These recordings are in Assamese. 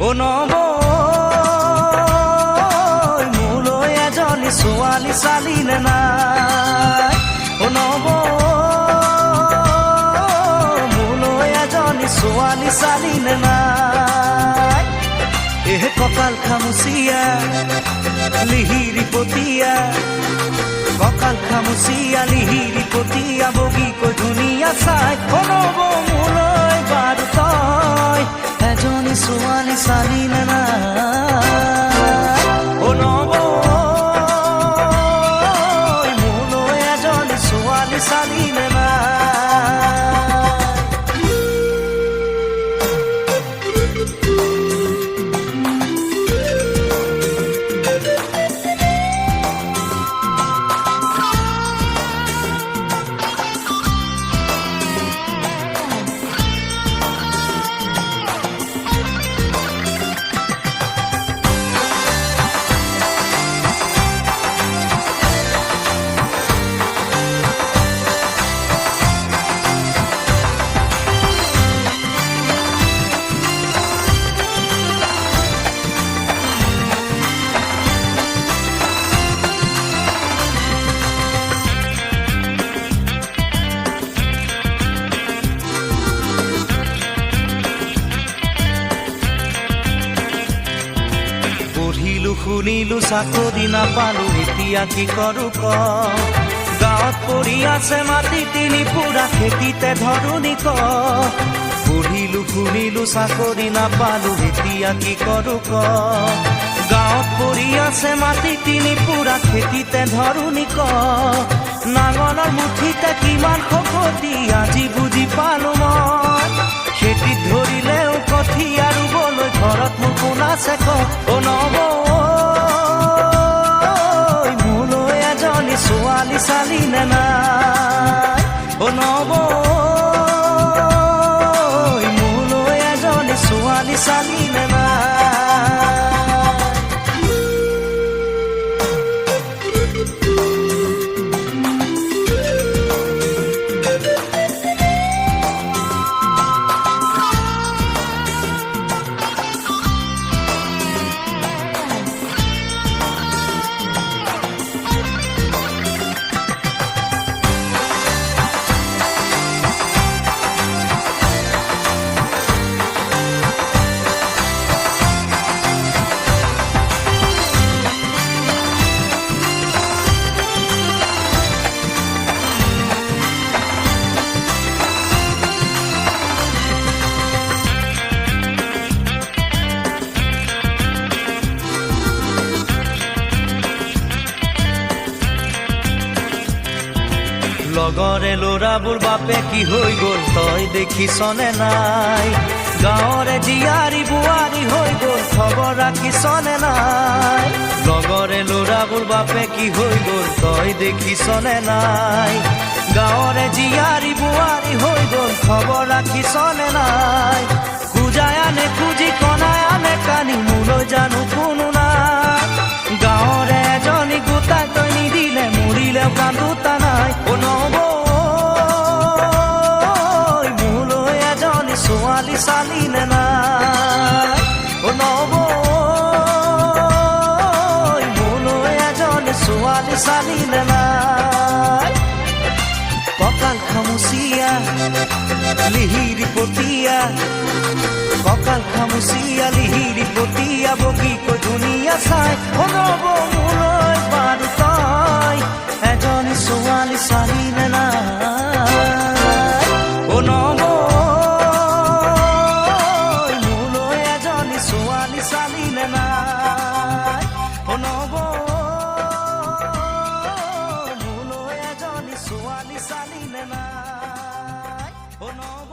ও নব মোলৈ এজনী ছোৱালী চালিলে নাই ও নব মোলৈ এজনী ছোৱালী চালিলে নাই এহে কপাল খামুচিয়া লিহিৰি পতিয়া ককাল খামুচিয়া লিহিৰি পতিয়া বগীকৈ ধুনীয়া চাই ও নব মোলৈ বাৰু তই এজনী ছোৱালী চালিলে নাই ও নব মোলৈ এজনী ছোৱালী চালিলে নাই শুনিলো চাকৰি নাপালো এতিয়া কি কৰো ক গাঁৱত পৰি আছে মাটি তিনি পুৰা খেতিতে ধৰণি ক পঢ়িলো শুনিলো চাকৰি নাপালো এতিয়া কি কৰো ক গাঁৱত পৰি আছে মাটি তিনি পুৰা খেতিতে ধৰণি ক নাঙলৰ মুঠিতে কিমান শকতি আজি বুজি পালো মই খেতিত ধৰিলেও কঠীয়া ৰুবলৈ ঘৰত মোৰ কোন আছে ক ও নব ছোৱালী চালিলে নাই ও নব মোলৈ এজনী ছোৱালী চালিলে নাই লগৰে ল'ৰাবোৰ বাপে কি হৈ গ'ল তই দেখিছনে নাই গাঁৱৰে জীয়াৰী বোৱাৰী হৈ গ'ল খবৰ ৰাখিছনে নাই লগৰে ল'ৰাবোৰ বাপে কি হৈ গ'ল তই দেখিছনে নাই গাঁৱৰে জীয়াৰী বোৱাৰী হৈ গ'ল খবৰ ৰাখিছনে নাই খুজাই আনে খুজি কণাই আনে কানি মোলৈ জানো কোনো নাই গাঁৱৰে এজনী গোটাই তই নিদিলে মৰিলেও কান্দোতা নাই ও নব মোলৈ এজনী ছোৱালী চালিলে নাই ও নব মোলৈ এজনী ছোৱালী চালিলে নাই ককাল খামুচিয়া লিহিৰি পতিয়া ককাল খামুচিয়া লিহিৰি পতিয়া বগীকৈ ধুনীয়া চাই ও নব মোলৈ বাৰু তই এজনী ছোৱালী চালিলে নাই ও নব মোলৈ এজনী ছোৱালী চালিলে নাই ও নব মোলৈ এজনী ছোৱালী চালিলে নাই ও নব।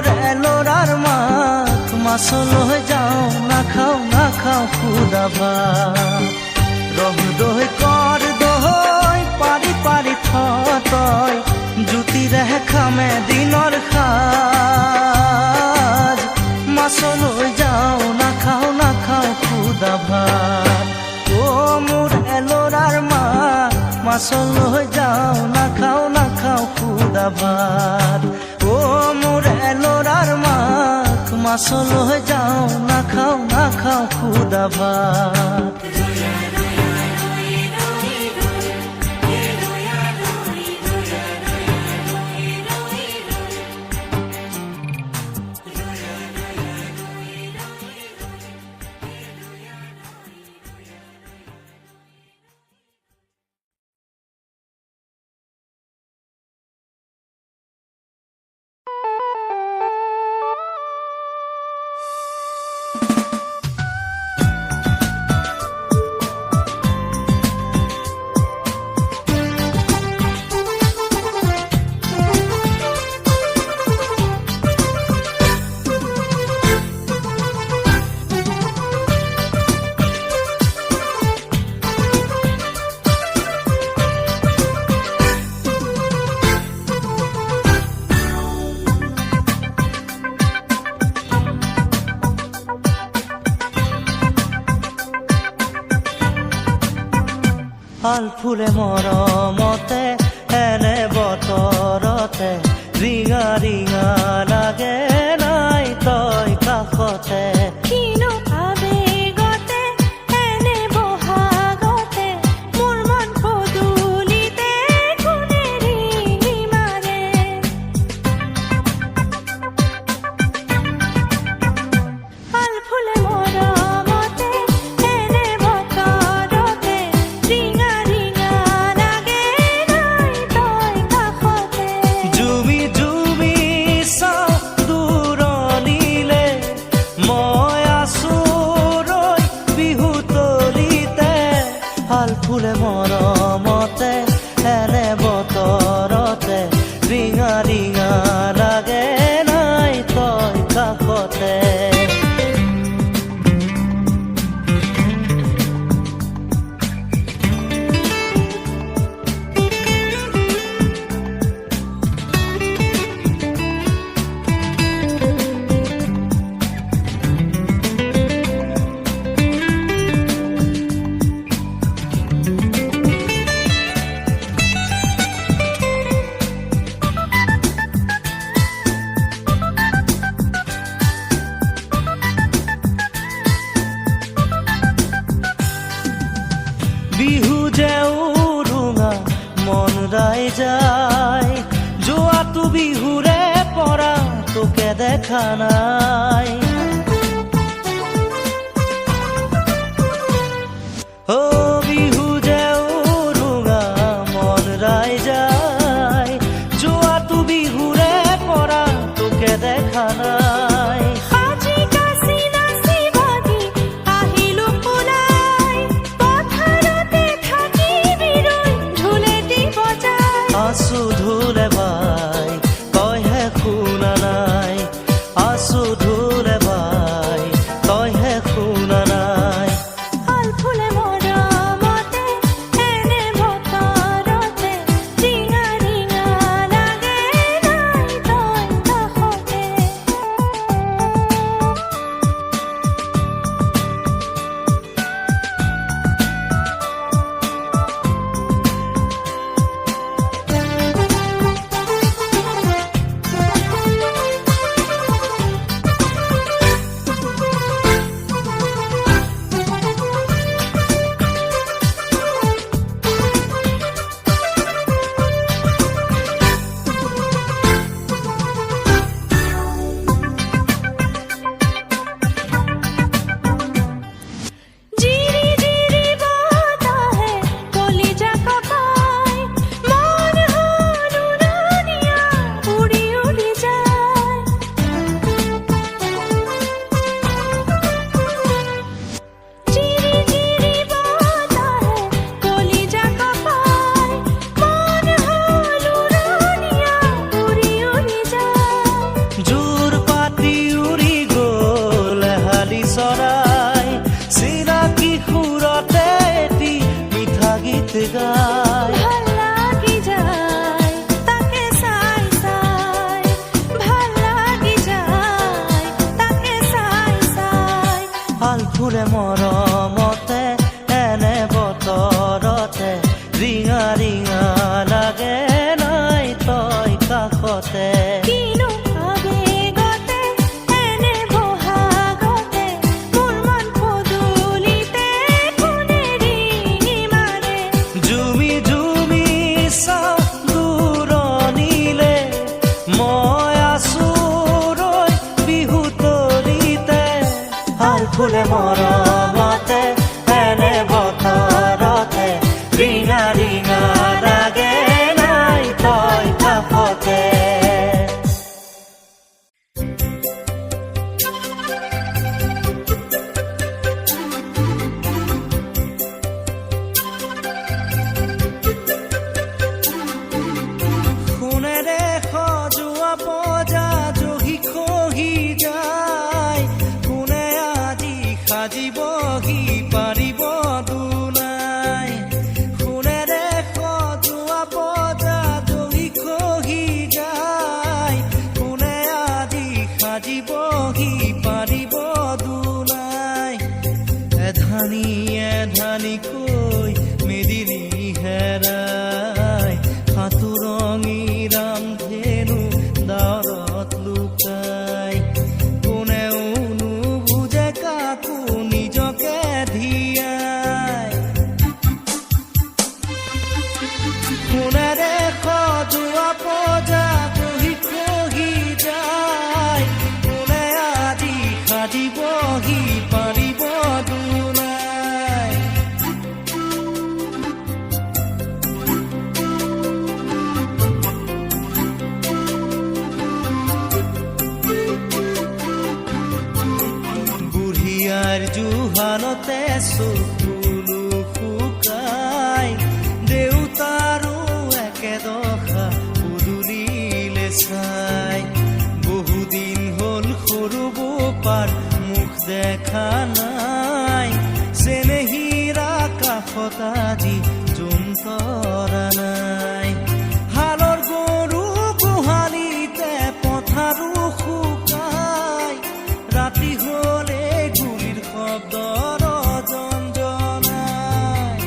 মোর এলোরার মাত মাছল হয়ে যাও না খাও খুদা ভাত রহ দই কর দই পারি পারি থতই জুতি রেহ খামে দিনর খাজ মাছল হয়ে যাও না খাও খুদা ভাত ও মোর এলোরার মাত মাছল হয়ে যাও না খাও খুদা ভাত ও মোর মোৰে ল'ৰাৰ মাক মাছলৈ যাওঁ, নাখাওঁ খুদা ভাত। শাল ফুলে মৰমতে এনে বতৰতে, ৰিঙা ৰিঙা লাগে নাই তই কাষতে। কিনো আবেগতে এনে বহাগতে, মোৰ মন পদূলিতে কোনে ৰিঙি মাৰে। শাল ফুলে মৰমতে এনে বতৰতে, ৰিঙা ৰিঙা লাগে নাই তই কাষতে। জুমি জুমি চাওঁ দূৰণিলে, মই আছো ৰৈ বিহু তলিতে। শাল ফুলে মৰমতে এনে বতৰতে, ৰিঙা ৰিঙা লাগে নাই তই কাষতে। বিহু যে উৰুঙা মন ৰাই যায়, যোৱাটো বিহুৰে পৰা তোকে দেখা নাই। অ বিহু যে উৰুঙা মন ৰাই যায়, যোৱাটো বিহুৰে পৰা তোকে দেখা নাই। সাজি কাচি নাচি বাগি আহিলো ওলাই, পথাৰতে থাকিবি ৰৈ ঢোলেটি বজাই। আছো ঢোলে বাই তইহে শুনা নাই, আছো ঢোলে বাই তইহে শুনা নাই। শাল ফুলে মৰমতে এনে বতৰতে, ৰিঙা ৰিঙা লাগে নাই তই কাষতে। জিৰি জিৰি বতাহে কলিজা কঁপাই, মন হ'ল উৰণীয়া উৰি উৰি যায়। জিৰি জিৰি বতাহে কলিজা কঁপাই, মন হ'ল উৰণীয়া উৰি উৰি যায়। জোৰ পাতি উৰি গ'ল এহালি চৰাই, চিনাকি সুৰতে এটি মিঠা গীত গায়। ভাল লাগি যায় তাকে চাই চাই, ভাল লাগি যায় তাকে চাই চাই। শাল ফুলে মৰমতে এনে বতৰতে, ৰিঙা ৰিঙা লাগে নাই তই কাষতে। কিনো ভাবে ফুলে মৰমতে এনে বতৰতে ৰিঙা ৰিঙা লাগে নাই তই কাষতে। সোণেৰে সজোৱা পজা জহি খহি যায়, কোনে আজি সাজিবহি পাৰিব দুনাই। সোণেৰে সজোৱা পজা জহি খহি যায়, কোনে আজি সাজিবহি পাৰিব দুনাই। এধানি এধানিকৈ মেদিনী হেৰাই, সাঁতুৰঙী ৰামধেনু দাঁৰত লুকাই। কোনেও নুবুজে কাকো নিজকে ধিয়াই। সোণেৰে সজোৱা পজা জহি খহি যায়, কোনে আজি সাজিবহি পাৰিব দুনাই। বুঢ়িয়াৰ জুহালতে চকুলো শুকাই, দেউতাৰো একেদশা পদূলিলে চাই। বহুদিন হ'ল সৰু বোপাৰ মুখ দেখা নাই, চেনেহীৰা কাষত আজি জোন তৰা নাই। হালৰ গৰু গোহালিতে পথাৰো শুকাই, ৰাতি হলে গুলিৰ শব্দৰ জঞ্জনাই।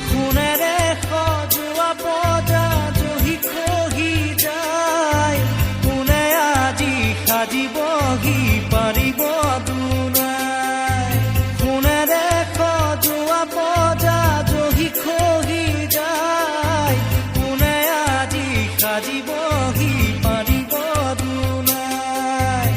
সোণেৰে সজোৱা পজা জহি খহি যায়, কোনে আজি সাজিবহি পাৰিব দুনাই। সোণেৰে সজোৱা পজা জহি খহি যায়, কোনে আজি সাজিবহি পাৰিব দুনাই।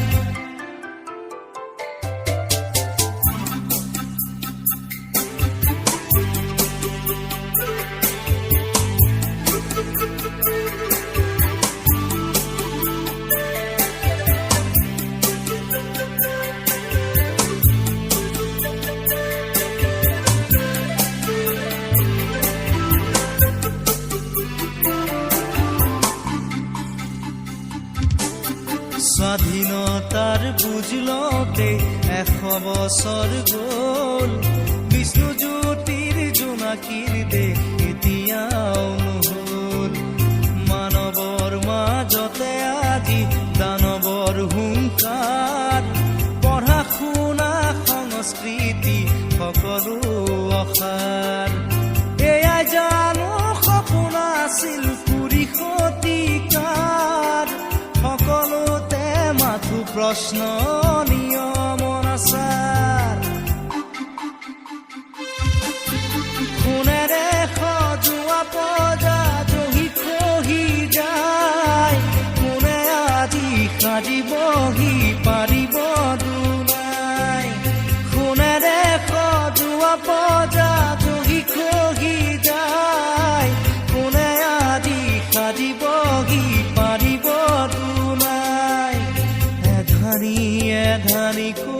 স্বাধীনতাৰ বুজ লওঁতে 100 বছৰ গ'ল, বিষ্ণুজ্যোতিৰ জোনাকীৰ দেশ এতিয়াও নহ'ল। মানৱৰ মাজতে আজি দানৱৰ হুংকাৰ, পঢ়া শুনা সংস্কৃতি সকলো অসাৰ। এয়াই জানো সপোন আছিল কুৰি শতিকাৰ, সকলোতে মাথো প্ৰশ্ন নিয়মন আচাৰ। সোণেৰে সজোৱা পজা জহি খহি যায়, কোনে আজি সাজিবহি পাৰিব দুনাই। সোণেৰে সজোৱা পজা জহি খহি যায়, কোনে আজি সাজিবহি পাৰিব দুনাই। এধানি এধানিকৈ